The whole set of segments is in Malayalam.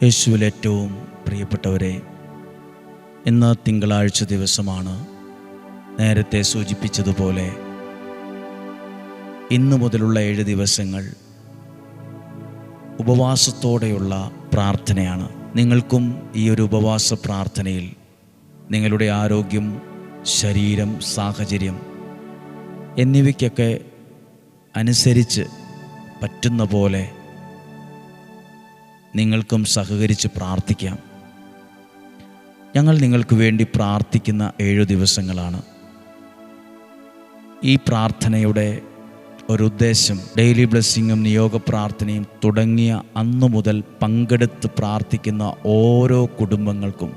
യേശുവിൽ ഏറ്റവും പ്രിയപ്പെട്ടവരെ, ഇന്ന് തിങ്കളാഴ്ച ദിവസമാണ്. നേരത്തെ സൂചിപ്പിച്ചതുപോലെ ഇന്നു മുതലുള്ള 7 ദിവസങ്ങൾ ഉപവാസത്തോടെയുള്ള പ്രാർത്ഥനയാണ്. നിങ്ങൾക്കും ഈ ഒരു ഉപവാസ പ്രാർത്ഥനയിൽ നിങ്ങളുടെ ആരോഗ്യം, ശരീരം, സാഹചര്യം എന്നിവയ്ക്കൊക്കെ അനുസരിച്ച് പറ്റുന്ന പോലെ നിങ്ങൾക്കും സഹകരിച്ച് പ്രാർത്ഥിക്കാം. ഞങ്ങൾ നിങ്ങൾക്ക് വേണ്ടി പ്രാർത്ഥിക്കുന്ന 7 ദിവസങ്ങളാണ്. ഈ പ്രാർത്ഥനയുടെ ഒരു ഉദ്ദേശം ഡെയിലി ബ്ലെസ്സിങ്ങും നിയോഗ പ്രാർത്ഥനയും തുടങ്ങിയ അന്നു മുതൽ പങ്കെടുത്ത് പ്രാർത്ഥിക്കുന്ന ഓരോ കുടുംബങ്ങൾക്കും,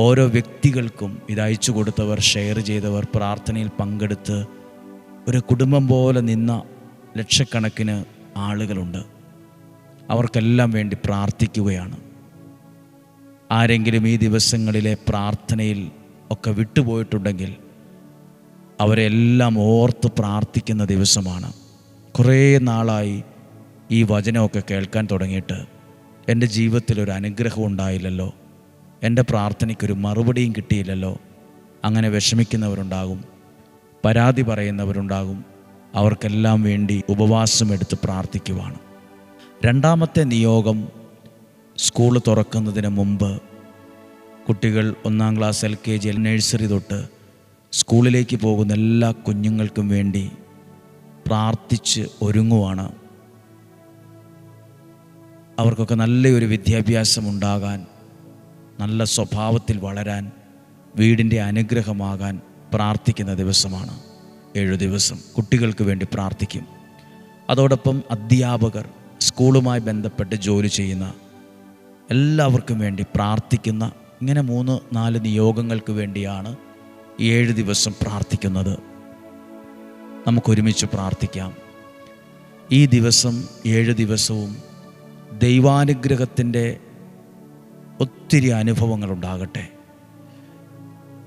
ഓരോ വ്യക്തികൾക്കും, ഇത് അയച്ചു കൊടുത്തവർ, ഷെയർ ചെയ്തവർ, പ്രാർത്ഥനയിൽ പങ്കെടുത്ത് ഒരു കുടുംബം പോലെ നിന്ന ലക്ഷക്കണക്കിന് ആളുകളുണ്ട്. അവർക്കെല്ലാം വേണ്ടി പ്രാർത്ഥിക്കുകയാണ്. ആരെങ്കിലും ഈ ദിവസങ്ങളിലെ പ്രാർത്ഥനയിൽ ഒക്കെ വിട്ടുപോയിട്ടുണ്ടെങ്കിൽ അവരെല്ലാം ഓർത്ത് പ്രാർത്ഥിക്കുന്ന ദിവസമാണ്. കുറേ നാളായി ഈ വചനമൊക്കെ കേൾക്കാൻ തുടങ്ങിയിട്ട് എൻ്റെ ജീവിതത്തിലൊരു അനുഗ്രഹം ഉണ്ടായില്ലല്ലോ, എൻ്റെ പ്രാർത്ഥനയ്ക്കൊരു മറുപടിയും കിട്ടിയില്ലല്ലോ, അങ്ങനെ വിഷമിക്കുന്നവരുണ്ടാകും, പരാതി പറയുന്നവരുണ്ടാകും. അവർക്കെല്ലാം വേണ്ടി ഉപവാസമെടുത്ത് പ്രാർത്ഥിക്കുവാണ്. രണ്ടാമത്തെ നിയോഗം, സ്കൂൾ തുറക്കുന്നതിന് മുമ്പ് കുട്ടികൾ 1-ാം ക്ലാസ്, LKG, നഴ്സറി തൊട്ട് സ്കൂളിലേക്ക് പോകുന്ന എല്ലാ കുഞ്ഞുങ്ങൾക്കും വേണ്ടി പ്രാർത്ഥിച്ച് ഒരുങ്ങുവാണ്. അവർക്കൊക്കെ നല്ലൊരു വിദ്യാഭ്യാസം ഉണ്ടാകാൻ, നല്ല സ്വഭാവത്തിൽ വളരാൻ, വീടിൻ്റെ അനുഗ്രഹമാകാൻ പ്രാർത്ഥിക്കുന്ന ദിവസമാണ്. 7 ദിവസം കുട്ടികൾക്ക് വേണ്ടി പ്രാർത്ഥിക്കും. അതോടൊപ്പം അധ്യാപകർ, സ്കൂളുമായി ബന്ധപ്പെട്ട് ജോലി ചെയ്യുന്ന എല്ലാവർക്കും വേണ്ടി പ്രാർത്ഥിക്കുന്ന, ഇങ്ങനെ 3-4 നിയോഗങ്ങൾക്ക് വേണ്ടിയാണ് ഈ 7 ദിവസം പ്രാർത്ഥിക്കുന്നത്. നമുക്കൊരുമിച്ച് പ്രാർത്ഥിക്കാം. ഈ ദിവസം 7 ദിവസവും ദൈവാനുഗ്രഹത്തിൻ്റെ ഒത്തിരി അനുഭവങ്ങളുണ്ടാകട്ടെ.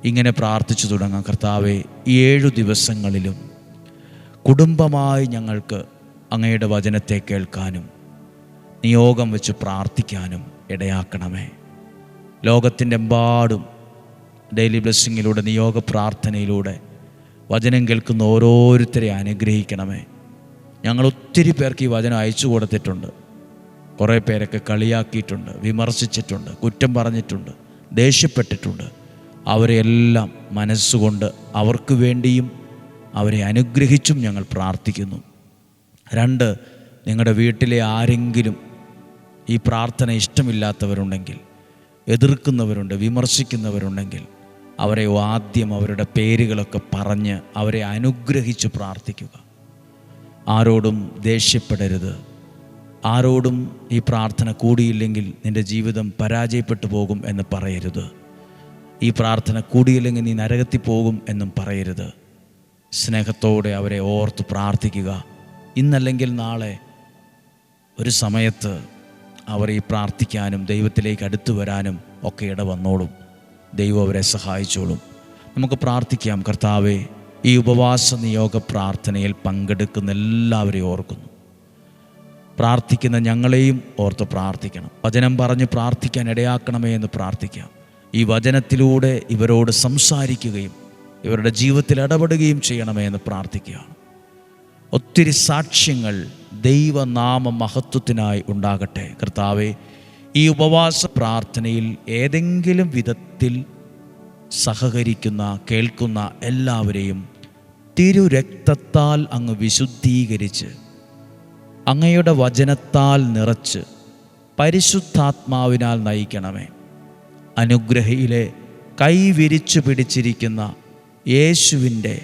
ഇങ്ങനെ പ്രാർത്ഥിച്ചു തുടങ്ങാം. കർത്താവേ, ഈ 7 ദിവസങ്ങളിലും കുടുംബമായി ഞങ്ങൾക്ക് അങ്ങയുടെ വചനത്തെ കേൾക്കാനും നിയോഗം വെച്ച് പ്രാർത്ഥിക്കാനും ഇടയാക്കണമേ. ലോകത്തിൻ്റെ എമ്പാടും ഡെയിലി ബ്ലെസ്സിങ്ങിലൂടെ, നിയോഗ പ്രാർത്ഥനയിലൂടെ വചനം കേൾക്കുന്ന ഓരോരുത്തരെ അനുഗ്രഹിക്കണമേ. ഞങ്ങൾ ഒത്തിരി പേർക്ക് ഈ വചനം അയച്ചു കൊടുത്തിട്ടുണ്ട്. കുറേ പേരൊക്കെ കളിയാക്കിയിട്ടുണ്ട്, വിമർശിച്ചിട്ടുണ്ട്, കുറ്റം പറഞ്ഞിട്ടുണ്ട്, ദേഷ്യപ്പെട്ടിട്ടുണ്ട്. അവരെല്ലാം മനസ്സുകൊണ്ട് അവർക്ക് വേണ്ടിയും അവരെ അനുഗ്രഹിച്ചും ഞങ്ങൾ പ്രാർത്ഥിക്കുന്നു. 2, നിങ്ങളുടെ വീട്ടിലെ ആരെങ്കിലും ഈ പ്രാർത്ഥന ഇഷ്ടമില്ലാത്തവരുണ്ടെങ്കിൽ, എതിർക്കുന്നവരുണ്ട്, വിമർശിക്കുന്നവരുണ്ടെങ്കിൽ അവരെ ആദ്യം അവരുടെ പേരുകളൊക്കെ പറഞ്ഞ് അവരെ അനുഗ്രഹിച്ച് പ്രാർത്ഥിക്കുക. ആരോടും ദേഷ്യപ്പെടരുത്. ആരോടും ഈ പ്രാർത്ഥന കൂടിയില്ലെങ്കിൽ നിൻ്റെ ജീവിതം പരാജയപ്പെട്ടു പോകും എന്ന് പറയരുത്. ഈ പ്രാർത്ഥന കൂടിയില്ലെങ്കിൽ നീ നരകത്തിൽ പോകും എന്നും പറയരുത്. സ്നേഹത്തോടെ അവരെ ഓർത്ത് പ്രാർത്ഥിക്കുക. ഇന്നല്ലെങ്കിൽ നാളെ ഒരു സമയത്ത് അവർ ഈ പ്രാർത്ഥിക്കാനും ദൈവത്തിലേക്ക് അടുത്തു വരാനും ഒക്കെ ഇടവന്നോളും. ദൈവം അവരെ സഹായിച്ചോളും. നമുക്ക് പ്രാർത്ഥിക്കാം. കർത്താവേ, ഈ ഉപവാസ നിയോഗ പ്രാർത്ഥനയിൽ പങ്കെടുക്കുന്ന എല്ലാവരെയും ഓർക്കുന്നു. പ്രാർത്ഥിക്കുന്ന ഞങ്ങളെയും ഓർത്ത് പ്രാർത്ഥിക്കണം. വചനം പറഞ്ഞ് പ്രാർത്ഥിക്കാൻ ഇടയാക്കണമേ എന്ന് പ്രാർത്ഥിക്കാം. ഈ വചനത്തിലൂടെ ഇവരോട് സംസാരിക്കുകയും ഇവരുടെ ജീവിതത്തിൽ ഇടപെടുകയും ചെയ്യണമേ എന്ന് പ്രാർത്ഥിക്കുകയാണ്. ഒത്തിരി സാക്ഷ്യങ്ങൾ ദൈവനാമ മഹത്വത്തിനായി ഉണ്ടാകട്ടെ. കർത്താവേ, ഈ ഉപവാസ പ്രാർത്ഥനയിൽ ഏതെങ്കിലും വിധത്തിൽ സഹകരിക്കുന്ന, കേൾക്കുന്ന എല്ലാവരെയും തിരുരക്തത്താൽ അങ്ങ് വിശുദ്ധീകരിച്ച്, അങ്ങയുടെ വചനത്താൽ നിറച്ച്, പരിശുദ്ധാത്മാവിനാൽ നയിക്കണമേ. അനുഗ്രഹയിലെ കൈവിരിച്ചു പിടിച്ചിരിക്കുന്ന യേശുവിൻ്റെ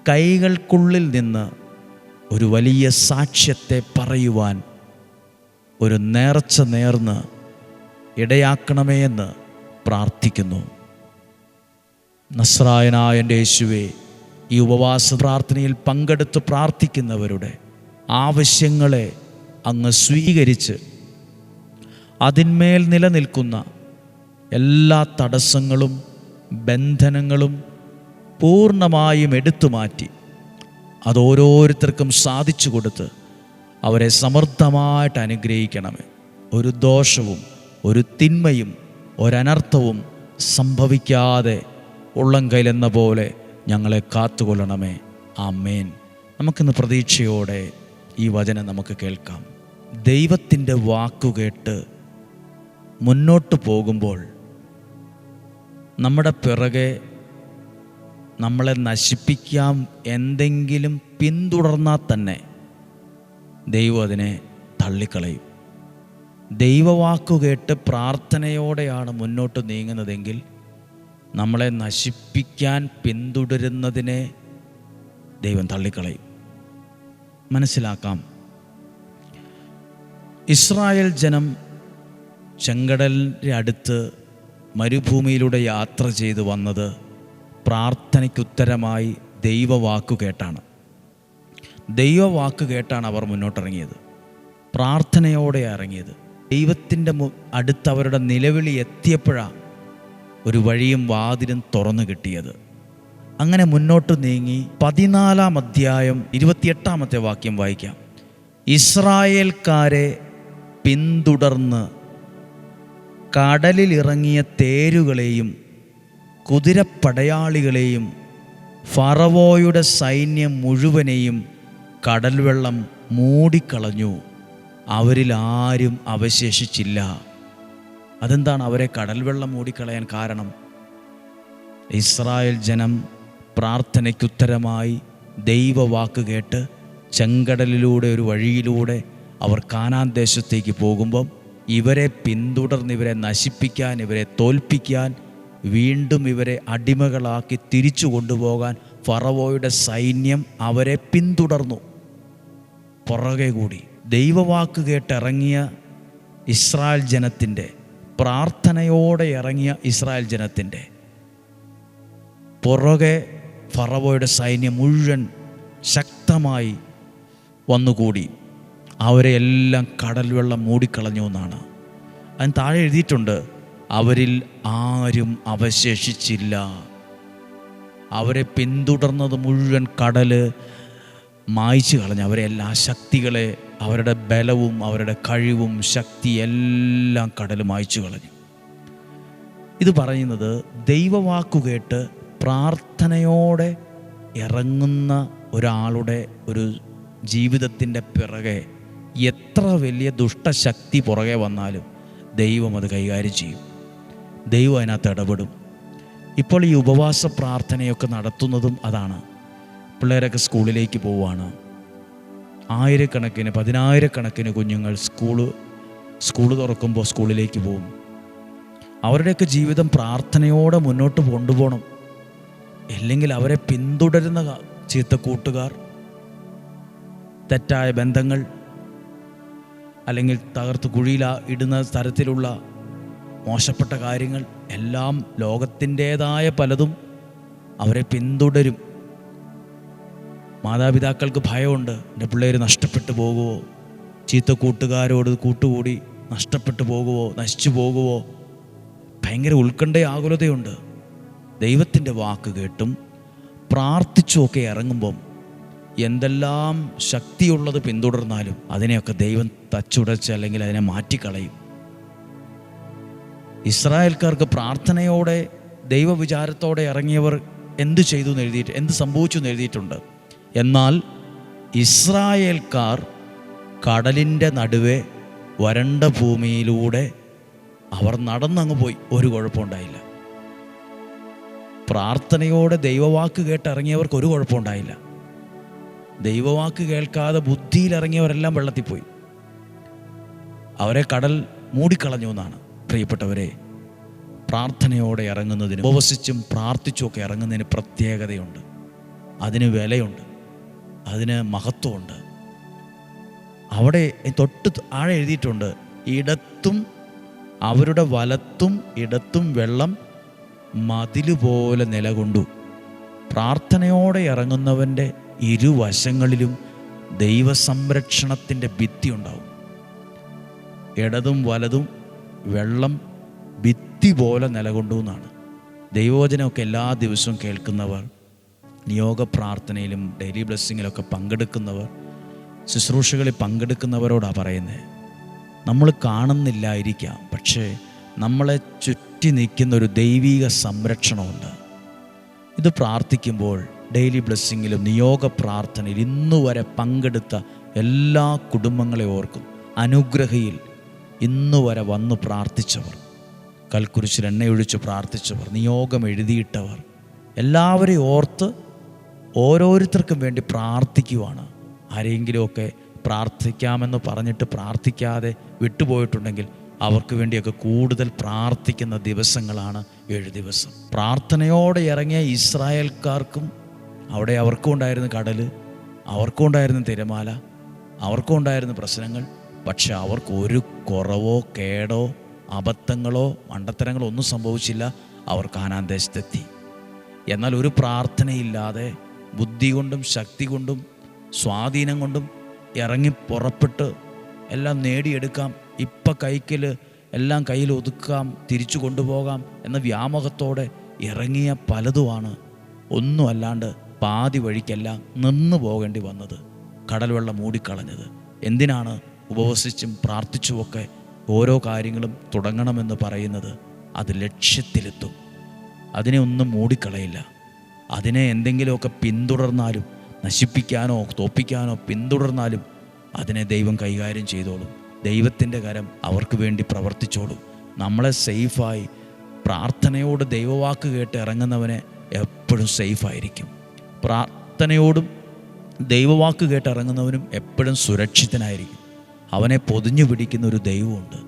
കൈകൾക്കുള്ളിൽ നിന്ന് ഒരു വലിയ സാക്ഷ്യത്തെ പറയുവാൻ ഒരു നേർച്ച നേർന്ന് ഇടയാക്കണമേ എന്ന് പ്രാർത്ഥിക്കുന്നു. നസ്രായനായ എൻ്റെ യേശുവേ, ഈ ഉപവാസ പ്രാർത്ഥനയിൽ പങ്കെടുത്ത് പ്രാർത്ഥിക്കുന്നവരുടെ ആവശ്യങ്ങളെ അങ്ങ് സ്വീകരിച്ച് അതിന്മേൽ നിലനിൽക്കുന്ന എല്ലാ തടസ്സങ്ങളും ബന്ധനങ്ങളും പൂർണ്ണമായും എടുത്തു മാറ്റി അത് ഓരോരുത്തർക്കും സാധിച്ചു കൊടുത്ത് അവരെ സമൃദ്ധമായിട്ട് അനുഗ്രഹിക്കണമേ. ഒരു ദോഷവും ഒരു തിന്മയും ഒരനർത്ഥവും സംഭവിക്കാതെ ഉള്ളംകൈയിലെന്ന പോലെ ഞങ്ങളെ കാത്തുകൊള്ളണമേ. ആമേൻ. നമുക്കിന്ന് പ്രതീക്ഷയോടെ ഈ വചനം നമുക്ക് കേൾക്കാം. ദൈവത്തിൻ്റെ വാക്കുകേട്ട് മുന്നോട്ട് പോകുമ്പോൾ നമ്മുടെ പിറകെ നമ്മളെ നശിപ്പിക്കാം എന്തെങ്കിലും പിന്തുടർന്നാൽ തന്നെ ദൈവം അതിനെ തള്ളിക്കളയും. ദൈവവാക്കുകേട്ട് പ്രാർത്ഥനയോടെയാണ് മുന്നോട്ട് നീങ്ങുന്നതെങ്കിൽ നമ്മളെ നശിപ്പിക്കാൻ പിന്തുടരുന്നതിനെ ദൈവം തള്ളിക്കളയും. മനസ്സിലാക്കാം. ഇസ്രായേൽ ജനം ചെങ്കടലിൻ്റെ അടുത്ത് മരുഭൂമിയിലൂടെ യാത്ര ചെയ്ത് വന്നത് പ്രാർത്ഥനയ്ക്കുത്തരമായി ദൈവവാക്കു കേട്ടാണ്. ദൈവവാക്ക് കേട്ടാണ് അവർ മുന്നോട്ടിറങ്ങിയത്. പ്രാർത്ഥനയോടെ ഇറങ്ങിയത്. ദൈവത്തിൻ്റെ അടുത്ത് അവരുടെ നിലവിളി എത്തിയപ്പോഴാണ് ഒരു വഴിയും വാതിലും തുറന്നു കിട്ടിയത്. അങ്ങനെ മുന്നോട്ട് നീങ്ങി 14-ാം അധ്യായം 28-ാമത്തെ വാക്യം വായിക്കാം. ഇസ്രായേൽക്കാരെ പിന്തുടർന്ന് കടലിലിറങ്ങിയ തേരുകളെയും കുതിരപ്പടയാളികളെയും ഫറവോയുടെ സൈന്യം മുഴുവനെയും കടൽവെള്ളം മൂടിക്കളഞ്ഞു. അവരിൽ ആരും അവശേഷിച്ചില്ല. അതെന്താണ് അവരെ കടൽവെള്ളം മൂടിക്കളയാൻ കാരണം? ഇസ്രായേൽ ജനം പ്രാർത്ഥനയ്ക്കുത്തരമായി ദൈവവാക്ക് കേട്ട് ചെങ്കടലിലൂടെ ഒരു വഴിയിലൂടെ അവർ കാനാൻ ദേശത്തേക്ക് പോകുമ്പം ഇവരെ പിന്തുടർന്ന് ഇവരെ നശിപ്പിക്കാൻ, ഇവരെ തോൽപ്പിക്കാൻ, വീണ്ടും ഇവരെ അടിമകളാക്കി തിരിച്ചു കൊണ്ടുപോകാൻ ഫറവോയുടെ സൈന്യം അവരെ പിന്തുടർന്നു. പുറകെ കൂടി ദൈവവാക്ക് കേട്ടിറങ്ങിയ ഇസ്രായേൽ ജനത്തിൻ്റെ, പ്രാർത്ഥനയോടെ ഇറങ്ങിയ ഇസ്രായേൽ ജനത്തിൻ്റെ പുറകെ ഫറവോയുടെ സൈന്യം മുഴുവൻ ശക്തമായി വന്നുകൂടി. അവരെ എല്ലാം കടൽ വെള്ളം മൂടിക്കളഞ്ഞു എന്നാണ്. അതിന് താഴെ എഴുതിയിട്ടുണ്ട്, അവരിൽ ആരും അവശേഷിച്ചില്ല. അവരെ പിന്തുടർന്നത് മുഴുവൻ കടല് മായ്ച്ചു കളഞ്ഞു. അവരെ എല്ലാ ശക്തികളെ, അവരുടെ ബലവും അവരുടെ കഴിവും ശക്തി എല്ലാം കടൽ മായ്ച്ചു കളഞ്ഞു. ഇത് പറയുന്നത് ദൈവവാക്കുകേട്ട് പ്രാർത്ഥനയോടെ ഇറങ്ങുന്ന ഒരാളുടെ ഒരു ജീവിതത്തിൻ്റെ പിറകെ എത്ര വലിയ ദുഷ്ടശക്തി പുറകെ വന്നാലും ദൈവം അത് കൈകാര്യം ചെയ്യും. ദൈവം അതിനകത്ത് ഇടപെടും. ഇപ്പോൾ ഈ ഉപവാസ പ്രാർത്ഥനയൊക്കെ നടത്തുന്നതും അതാണ്. പിള്ളേരൊക്കെ സ്കൂളിലേക്ക് പോവുകയാണ്. ആയിരക്കണക്കിന് 10,000-കണക്കിന് കുഞ്ഞുങ്ങൾ സ്കൂള് തുറക്കുമ്പോൾ സ്കൂളിലേക്ക് പോകും. അവരുടെയൊക്കെ ജീവിതം പ്രാർത്ഥനയോടെ മുന്നോട്ട് കൊണ്ടുപോകണം. ഇല്ലെങ്കിൽ അവരെ പിന്തുടരുന്ന ചീത്ത കൂട്ടുകാർ, തെറ്റായ ബന്ധങ്ങൾ, അല്ലെങ്കിൽ തകർത്ത് കുഴിയിൽ ഇടുന്ന തരത്തിലുള്ള മോശപ്പെട്ട കാര്യങ്ങൾ എല്ലാം ലോകത്തിൻ്റേതായ പലതും അവരെ പിന്തുടരും. മാതാപിതാക്കൾക്ക് ഭയമുണ്ട്, എൻ്റെ പിള്ളേർ നഷ്ടപ്പെട്ടു പോകുമോ, ചീത്ത കൂട്ടുകാരോട് കൂട്ടുകൂടി നഷ്ടപ്പെട്ടു പോകുമോ, നശിച്ചു പോകുമോ, ഭയങ്കര ഉത്കണ്ഠയും ആകുലതയുണ്ട്. ദൈവത്തിൻ്റെ വാക്ക് കേട്ടും പ്രാർത്ഥിച്ചുമൊക്കെ ഇറങ്ങുമ്പം എന്തെല്ലാം ശക്തിയുള്ളത് പിന്തുടർന്നാലും അതിനെയൊക്കെ ദൈവം തച്ചുടച്ച് അല്ലെങ്കിൽ അതിനെ മാറ്റിക്കളയും. ഇസ്രായേൽക്കാർക്ക് പ്രാർത്ഥനയോടെ ദൈവവിചാരത്തോടെ ഇറങ്ങിയവർ എന്ത് സംഭവിച്ചു എന്ന് എഴുതിയിട്ടുണ്ട്. എന്നാൽ ഇസ്രായേൽക്കാർ കടലിൻ്റെ നടുവെ വരണ്ട ഭൂമിയിലൂടെ അവർ നടന്നങ്ങ് പോയി. ഒരു കുഴപ്പമുണ്ടായില്ല. പ്രാർത്ഥനയോടെ ദൈവവാക്ക് കേട്ടിറങ്ങിയവർക്ക് ഒരു കുഴപ്പമുണ്ടായില്ല. ദൈവവാക്ക് കേൾക്കാതെ ബുദ്ധിയിലിറങ്ങിയവരെല്ലാം വെള്ളത്തിൽപ്പോയി. അവരെ കടൽ മൂടിക്കളഞ്ഞു എന്നാണ്. പ്രിയപ്പെട്ടവരെ, പ്രാർത്ഥനയോടെ ഇറങ്ങുന്നതിന്, ഉപവസിച്ചും പ്രാർത്ഥിച്ചുമൊക്കെ ഇറങ്ങുന്നതിന് പ്രത്യേകതയുണ്ട്. അതിന് വിലയുണ്ട്, അതിന് മഹത്വമുണ്ട്. അവിടെ തൊട്ട് ആഴെ എഴുതിയിട്ടുണ്ട്, ഇടത്തും അവരുടെ വലത്തും ഇടത്തും വെള്ളം മതിലുപോലെ നിലകൊണ്ടു. പ്രാർത്ഥനയോടെ ഇറങ്ങുന്നവൻ്റെ ഇരുവശങ്ങളിലും ദൈവസംരക്ഷണത്തിൻ്റെ ഭിത്തി ഉണ്ടാവും. ഇടതും വലതും വെള്ളം ഭിത്തി പോലെ നിലകൊണ്ടു എന്നാണ്. ദൈവവചനമൊക്കെ എല്ലാ ദിവസവും കേൾക്കുന്നവർ, നിയോഗ പ്രാർത്ഥനയിലും ഡെയിലി ബ്ലെസ്സിങ്ങിലൊക്കെ പങ്കെടുക്കുന്നവർ, ശുശ്രൂഷകളിൽ പങ്കെടുക്കുന്നവരോടാണ് പറയുന്നത്. നമ്മൾ കാണുന്നില്ലായിരിക്കാം, പക്ഷേ നമ്മളെ ചുറ്റി നിൽക്കുന്നൊരു ദൈവിക സംരക്ഷണമുണ്ട്. ഇത് പ്രാർത്ഥിക്കുമ്പോൾ ഡെയിലി ബ്ലെസ്സിങ്ങിലും നിയോഗ പ്രാർത്ഥനയിൽ ഇന്നുവരെ പങ്കെടുത്ത എല്ലാ കുടുംബങ്ങളെ ഓർക്കും. അനുഗ്രഹയിൽ ഇന്നുവരെ വന്ന് പ്രാർത്ഥിച്ചവർ, കൽക്കുരിശിൽ എണ്ണയൊഴിച്ച് പ്രാർത്ഥിച്ചവർ, നിയോഗം എഴുതിയിട്ടവർ, എല്ലാവരെയും ഓർത്ത് ഓരോരുത്തർക്കും വേണ്ടി പ്രാർത്ഥിക്കുവാണ്. ആരെങ്കിലുമൊക്കെ പ്രാർത്ഥിക്കാമെന്ന് പറഞ്ഞിട്ട് പ്രാർത്ഥിക്കാതെ വിട്ടുപോയിട്ടുണ്ടെങ്കിൽ അവർക്ക് വേണ്ടിയൊക്കെ കൂടുതൽ പ്രാർത്ഥിക്കുന്ന ദിവസങ്ങളാണ് 7 ദിവസം. പ്രാർത്ഥനയോടെ ഇറങ്ങിയ ഇസ്രായേൽക്കാർക്കും അവിടെ അവർക്കും ഉണ്ടായിരുന്ന കടൽ, അവർക്കും ഉണ്ടായിരുന്ന തിരമാല, അവർക്കും ഉണ്ടായിരുന്ന പ്രശ്നങ്ങൾ. പക്ഷെ അവർക്ക് ഒരു കുറവോ കേടോ അബദ്ധങ്ങളോ മണ്ടത്തരങ്ങളോ ഒന്നും സംഭവിച്ചില്ല. അവർ കാനാൻ ദേശത്തെത്തി. എന്നാൽ ഒരു പ്രാർത്ഥനയില്ലാതെ ബുദ്ധി കൊണ്ടും ശക്തി കൊണ്ടും സ്വാധീനം കൊണ്ടും ഇറങ്ങി പുറപ്പെട്ട് എല്ലാം നേടിയെടുക്കാം, ഇപ്പം കൈക്കൽ എല്ലാം കയ്യിൽ ഒതുക്കാം, തിരിച്ചു കൊണ്ടുപോകാം എന്ന വ്യാമോഹത്തോടെ ഇറങ്ങിയ പലതുമാണ് ഒന്നും അല്ലാണ്ട് പാതി വഴിക്കെല്ലാം നിന്നു പോകേണ്ടി വന്നത്, കടൽ വെള്ളം മൂടിക്കളഞ്ഞത്. എന്തിനാണ് ഉപവസിച്ചും പ്രാർത്ഥിച്ചുമൊക്കെ ഓരോ കാര്യങ്ങളും തുടങ്ങണമെന്ന് പറയുന്നത്? അത് ലക്ഷ്യത്തിലെത്തും. അതിനെ ഒന്നും മൂടിക്കളയില്ല. അതിനെ എന്തെങ്കിലുമൊക്കെ പിന്തുടർന്നാലും, നശിപ്പിക്കാനോ തോപ്പിക്കാനോ പിന്തുടർന്നാലും അതിനെ ദൈവം കൈകാര്യം ചെയ്തോളും. ദൈവത്തിൻ്റെ കരം അവർക്ക് വേണ്ടി പ്രവർത്തിച്ചോളും. നമ്മളെ സേഫായി പ്രാർത്ഥനയോട് ദൈവവാക്ക് കേട്ട് ഇറങ്ങുന്നവനെ എപ്പോഴും സേഫായിരിക്കും. പ്രാർത്ഥനയോടും ദൈവവാക്ക് കേട്ട് ഇറങ്ങുന്നവനും എപ്പോഴും സുരക്ഷിതനായിരിക്കും. അവനെ പൊതിഞ്ഞു പിടിക്കുന്ന ഒരു ദൈവമുണ്ട്,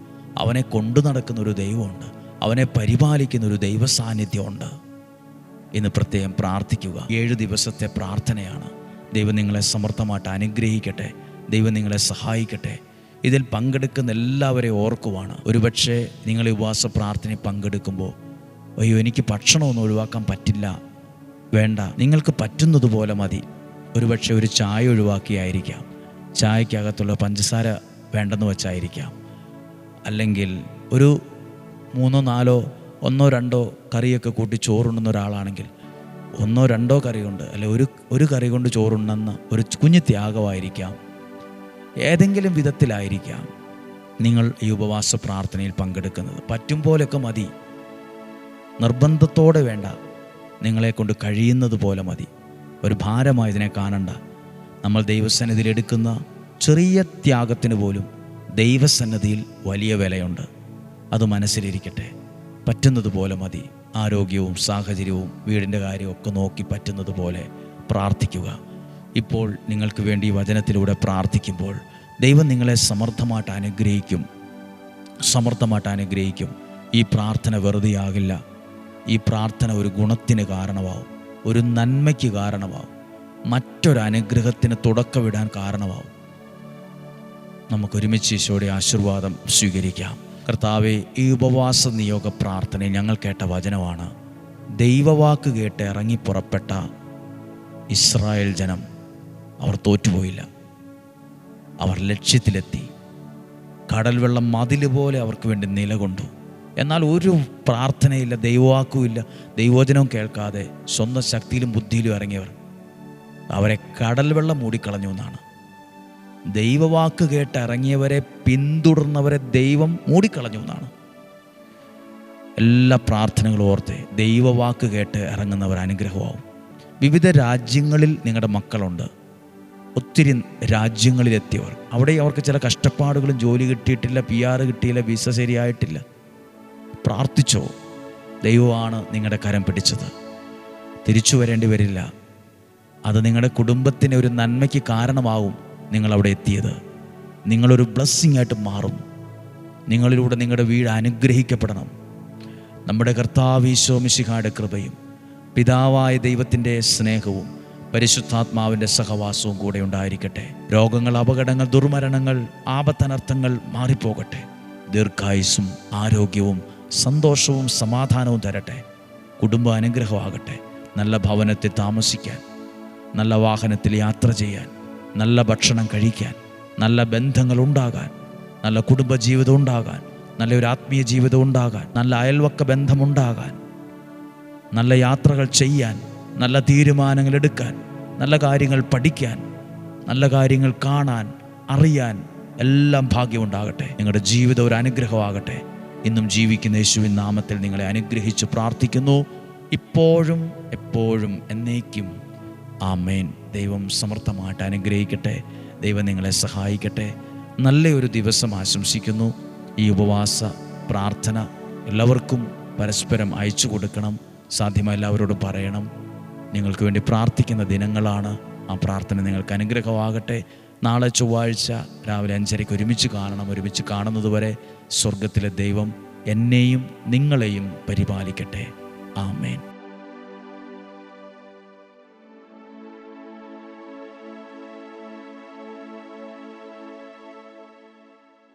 അവനെ കൊണ്ടു നടക്കുന്ന ഒരു ദൈവമുണ്ട്, അവനെ പരിപാലിക്കുന്ന ഒരു ദൈവ സാന്നിധ്യമുണ്ട്. ഇന്ന് പ്രത്യേകം പ്രാർത്ഥിക്കുക. 7 ദിവസത്തെ പ്രാർത്ഥനയാണ്. ദൈവം നിങ്ങളെ സമർത്ഥമായിട്ട് അനുഗ്രഹിക്കട്ടെ. ദൈവം നിങ്ങളെ സഹായിക്കട്ടെ. ഇതിൽ പങ്കെടുക്കുന്ന എല്ലാവരെയും ഓർക്കുവാണ്. ഒരുപക്ഷെ നിങ്ങൾ ഈ ഉപവാസ പ്രാർത്ഥനയിൽ പങ്കെടുക്കുമ്പോൾ അയ്യോ എനിക്ക് ഭക്ഷണമൊന്നും ഒഴിവാക്കാൻ പറ്റില്ല, വേണ്ട, നിങ്ങൾക്ക് പറ്റുന്നതുപോലെ മതി. ഒരുപക്ഷെ ഒരു ചായ ഒഴിവാക്കിയായിരിക്കാം, ചായക്കകത്തുള്ള പഞ്ചസാര വേണ്ടെന്ന് വച്ചായിരിക്കാം, അല്ലെങ്കിൽ ഒരു 3, 4, 1, 2 കറിയൊക്കെ കൂട്ടി ചോറുണ്ണുന്ന ഒരാളാണെങ്കിൽ 1, 2 കറി കൊണ്ട്, അല്ലെ ഒരു കറി കൊണ്ട് ചോറുണ്ടെന്ന ഒരു കുഞ്ഞു ത്യാഗമായിരിക്കാം. ഏതെങ്കിലും വിധത്തിലായിരിക്കാം നിങ്ങൾ ഈ ഉപവാസ പ്രാർത്ഥനയിൽ പങ്കെടുക്കുന്നത്. പറ്റും പോലെയൊക്കെ മതി, നിർബന്ധത്തോടെ വേണ്ട, നിങ്ങളെക്കൊണ്ട് കഴിയുന്നത് പോലെ മതി. ഒരു ഭാരമായി ഇതിനെ കാണണ്ട. നമ്മൾ ദൈവസന്നിധിയിൽ എടുക്കുന്ന ചെറിയ ത്യാഗത്തിന് പോലും ദൈവസന്നിധിയിൽ വലിയ വിലയുണ്ട്. അത് മനസ്സിലിരിക്കട്ടെ. പറ്റുന്നത് പോലെ മതി. ആരോഗ്യവും സാഹചര്യവും വീടിൻ്റെ കാര്യവും ഒക്കെ നോക്കി പറ്റുന്നത് പോലെ പ്രാർത്ഥിക്കുക. ഇപ്പോൾ നിങ്ങൾക്ക് വേണ്ടി വചനത്തിലൂടെ പ്രാർത്ഥിക്കുമ്പോൾ ദൈവം നിങ്ങളെ സമർത്ഥമായിട്ട് അനുഗ്രഹിക്കും. ഈ പ്രാർത്ഥന വെറുതെയാകില്ല. ഈ പ്രാർത്ഥന ഒരു ഗുണത്തിന് കാരണമാവും, ഒരു നന്മയ്ക്ക് കാരണമാവും, മറ്റൊരു അനുഗ്രഹത്തിന് തുടക്കമിടാൻ കാരണമാവും. നമുക്കൊരുമിച്ച് ഈശോയുടെ ആശീർവാദം സ്വീകരിക്കാം. കർത്താവേ, ഈ ഉപവാസ നിയോഗ പ്രാർത്ഥനയിൽ ഞങ്ങൾ കേട്ട വചനമാണ്. ദൈവവാക്ക് കേട്ട് ഇറങ്ങി പുറപ്പെട്ട ഇസ്രായേൽ ജനം അവർ തോറ്റുപോയില്ല. അവർ ലക്ഷ്യത്തിലെത്തി. കടൽ വെള്ളം മതിൽ പോലെ അവർക്ക് വേണ്ടി നിലകൊണ്ടു. എന്നാൽ ഒരു പ്രാർത്ഥനയില്ല, ദൈവവാക്കുമില്ല, ദൈവവചനവും കേൾക്കാതെ സ്വന്തം ശക്തിയിലും ബുദ്ധിയിലും ഇറങ്ങിയവർ അവരെ കടൽ വെള്ളം മൂടിക്കളഞ്ഞു എന്നാണ്. ദൈവവാക്ക് കേട്ട് ഇറങ്ങിയവരെ പിന്തുടർന്നവരെ ദൈവം മൂടിക്കളഞ്ഞു എന്നാണ്. എല്ലാ പ്രാർത്ഥനകളും ഓർത്ത് ദൈവവാക്ക് കേട്ട് ഇറങ്ങുന്നവർ അനുഗ്രഹമാവും. വിവിധ രാജ്യങ്ങളിൽ നിങ്ങളുടെ മക്കളുണ്ട്, ഒത്തിരി രാജ്യങ്ങളിലെത്തിയവർ. അവിടെ അവർക്ക് ചില കഷ്ടപ്പാടുകളും, ജോലി കിട്ടിയിട്ടില്ല, PR കിട്ടിയില്ല, വിസ ശരിയായിട്ടില്ല. പ്രാർത്ഥിച്ചോ. ദൈവമാണ് നിങ്ങളുടെ കരം പിടിച്ചത്. തിരിച്ചു വരേണ്ടി വരില്ല. അത് നിങ്ങളുടെ കുടുംബത്തിന് ഒരു നന്മയ്ക്ക് കാരണമാവും. നിങ്ങളവിടെ എത്തിയത് നിങ്ങളൊരു ബ്ലെസ്സിങ് ആയിട്ട് മാറും. നിങ്ങളിലൂടെ നിങ്ങളുടെ വീട് അനുഗ്രഹിക്കപ്പെടണം. നമ്മുടെ കർത്താവ് ഈശോ മിശിഹായുടെ കൃപയും പിതാവായ ദൈവത്തിൻ്റെ സ്നേഹവും പരിശുദ്ധാത്മാവിൻ്റെ സഹവാസവും കൂടെ ഉണ്ടായിരിക്കട്ടെ. രോഗങ്ങൾ, അപകടങ്ങൾ, ദുർമരണങ്ങൾ, ആപത്തനർത്ഥങ്ങൾ മാറിപ്പോകട്ടെ. ദീർഘായുസ്സും ആരോഗ്യവും സന്തോഷവും സമാധാനവും തരട്ടെ. കുടുംബ അനുഗ്രഹമാകട്ടെ. നല്ല ഭവനത്തിൽ താമസിക്കാൻ, നല്ല വാഹനത്തിൽ യാത്ര ചെയ്യാൻ, നല്ല ഭക്ഷണം കഴിക്കാൻ, നല്ല ബന്ധങ്ങൾ ഉണ്ടാകാൻ, നല്ല കുടുംബജീവിതം ഉണ്ടാകാൻ, നല്ലൊരു ആത്മീയ ജീവിതം ഉണ്ടാകാൻ, നല്ല അയൽവക്ക ബന്ധമുണ്ടാകാൻ, നല്ല യാത്രകൾ ചെയ്യാൻ, നല്ല തീരുമാനങ്ങൾ എടുക്കാൻ, നല്ല കാര്യങ്ങൾ പഠിക്കാൻ, നല്ല കാര്യങ്ങൾ കാണാൻ, അറിയാൻ, എല്ലാം ഭാഗ്യമുണ്ടാകട്ടെ. നിങ്ങളുടെ ജീവിതം ഒരു അനുഗ്രഹമാകട്ടെ. ഇന്നും ജീവിക്കുന്ന യേശുവിൻ നാമത്തിൽ നിങ്ങളെ അനുഗ്രഹിച്ച് പ്രാർത്ഥിക്കുന്നു. ഇപ്പോഴും എപ്പോഴും എന്നേക്കും ആമേൻ. ദൈവം സമർത്ഥമായിട്ട് അനുഗ്രഹിക്കട്ടെ. ദൈവം നിങ്ങളെ സഹായിക്കട്ടെ. നല്ലൊരു ദിവസം ആശംസിക്കുന്നു. ഈ ഉപവാസ പ്രാർത്ഥന എല്ലാവർക്കും പരസ്പരം അയച്ചു കൊടുക്കണം. സാധ്യമായ എല്ലാവരോടും പറയണം. നിങ്ങൾക്ക് വേണ്ടി പ്രാർത്ഥിക്കുന്ന ദിനങ്ങളാണ്. ആ പ്രാർത്ഥന നിങ്ങൾക്ക് അനുഗ്രഹമാകട്ടെ. നാളെ ചൊവ്വാഴ്ച രാവിലെ 5:30 ഒരുമിച്ച് കാണണം. ഒരുമിച്ച് കാണുന്നതുവരെ സ്വർഗത്തിലെ ദൈവം എന്നെയും നിങ്ങളെയും പരിപാലിക്കട്ടെ. ആമേൻ.